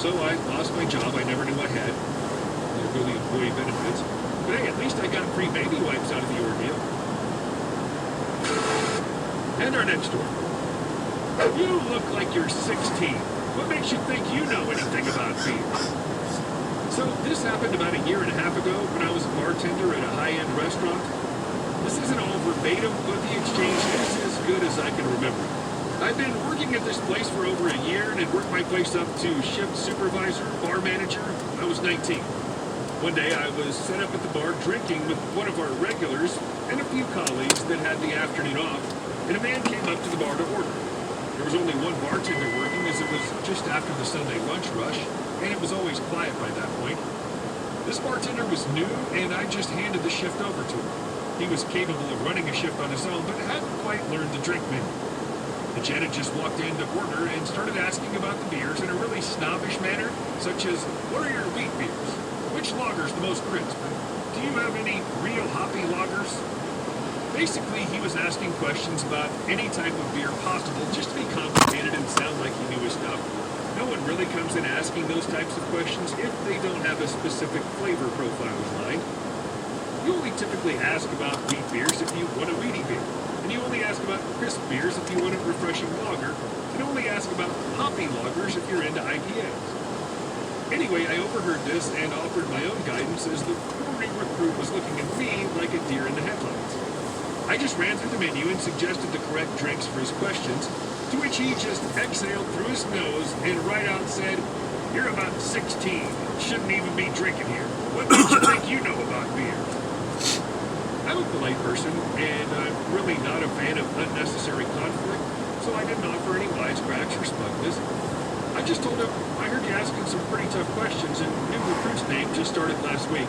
So I lost my job I never knew I had. There go the employee benefits. But hey, at least I got free baby wipes out of the ordeal. And our next story. You look like you're 16. What makes you think you know anything about beer? So this happened about a year and a half ago when I was a bartender at a high-end restaurant. This isn't all verbatim, but the exchange is as good as I can remember. I've been working at this place for over a year and had worked my place up to shift supervisor, bar manager. I was 19. One day I was set up at the bar drinking with one of our regulars and a few colleagues that had the afternoon off, and a man came up to the bar to order. There was only one bartender working as it was just after the Sunday lunch rush, and it was always quiet by that point. This bartender was new, and I just handed the shift over to him. He was capable of running a shift on his own, but hadn't quite learned the drink menu. The Janet just walked in to order and started asking about the beers in a really snobbish manner, such as, what are your wheat beers? Which lager's the most crisp? Do you have any real hoppy lagers? Basically, he was asking questions about any type of beer possible just to be complicated and sound like he knew his stuff. No one really comes in asking those types of questions if they don't have a specific flavor profile in mind. You only typically ask about wheat beers if you want a wheaty beer. And you only ask about crisp beers if you want a refreshing lager, and only ask about hoppy lagers if you're into IPAs. Anyway, I overheard this and offered my own guidance as the poor recruit was looking at me like a deer in the headlights. I just ran through the menu and suggested the correct drinks for his questions, to which he just exhaled through his nose and right out said, "You're about 16, shouldn't even be drinking here. What makes you think you know about beer?" I'm a polite person, and I'm really not a fan of unnecessary conflict, so I didn't offer any wisecracks or smugness. I just told him, I heard you asking some pretty tough questions, and new recruit's name just started last week.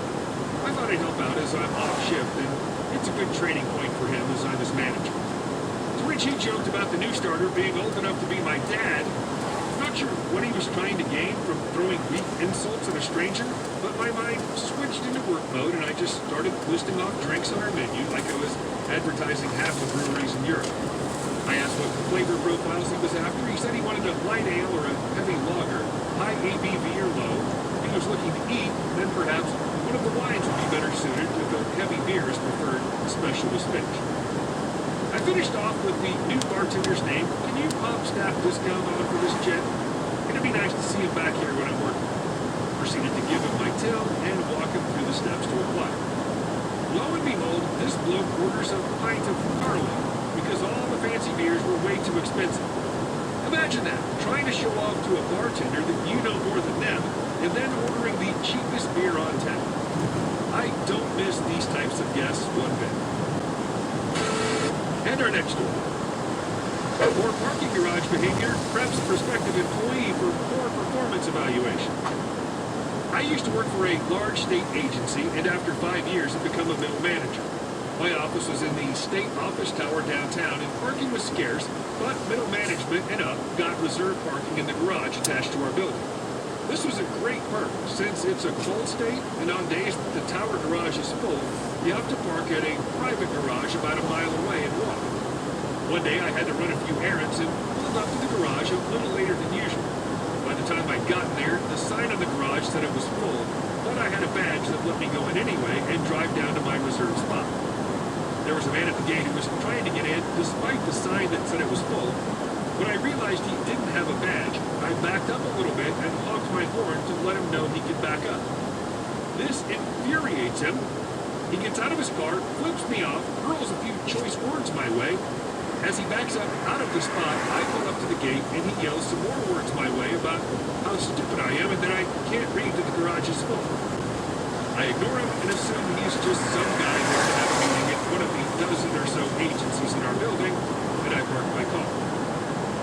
I thought I'd help out as I'm off shift, and it's a good training point for him as I'm his manager. To which he joked about the new starter being old enough to be my dad. I'm not sure what he was trying to gain from throwing weak insults at a stranger, but my mind switched into work mode and I just started listing off drinks on our menu like I was advertising half the breweries in Europe. I asked what flavor profiles he was after. He said he wanted a light ale or a heavy lager, high ABV or low. If he was looking to eat, then perhaps one of the wines would be better suited if a heavy beer is preferred, specialist finish. I finished off with the new bartender's name. Can you pop staff discount on for this gent? It'd be nice to see him back here when I'm working. Proceeded to give him my till and walk him through the steps to apply. Lo and behold, this bloke orders a pint of Carling because all the fancy beers were way too expensive. Imagine that, trying to show off to a bartender that you know more than them, and then ordering the cheapest beer on tap. I don't miss these types of guests one bit. And our next story. Poor parking garage behavior preps prospective employee for poor performance evaluation. I used to work for a large state agency, and after 5 years had become a middle manager. My office was in the state office tower downtown, and parking was scarce, but middle management and up got reserved parking in the garage attached to our building. This was a great perk, since it's a cold state, and on days that the tower garage is full, you have to park at a private garage about a mile away and walk. One day I had to run a few errands and pulled up to the garage a little later than usual. By the time I'd gotten there, the sign on the garage said it was full, but I had a badge that let me go in anyway and drive down to my reserved spot. There was a man at the gate who was trying to get in despite the sign that said it was full. When I realized he didn't have a badge, I backed up a little bit and honked my horn to let him know he could back up. This infuriates him. He gets out of his car, flips me off, hurls a few choice words my way. As he backs up out of the spot, I pull up to the gate and he yells some more words my way about how stupid I am and that I can't read that the garage is full. I ignore him and assume he's just some guy there to have a meeting at one of the dozen or so agencies in our building, and I park my car.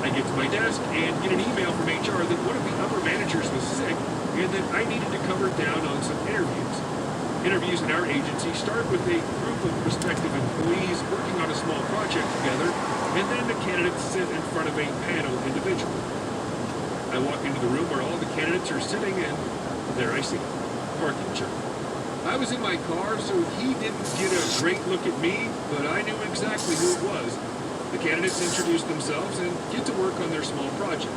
I get to my desk and get an email from HR that one of the upper managers was sick and that I needed to cover down on some interviews. Interviews in our agency start with a group of prospective employees working on a small project together, and then the candidates sit in front of a panel individually. I walk into the room where all the candidates are sitting, and there I see him, parking chart. I was in my car, so he didn't get a great look at me, but I knew exactly who it was. The candidates introduce themselves and get to work on their small project.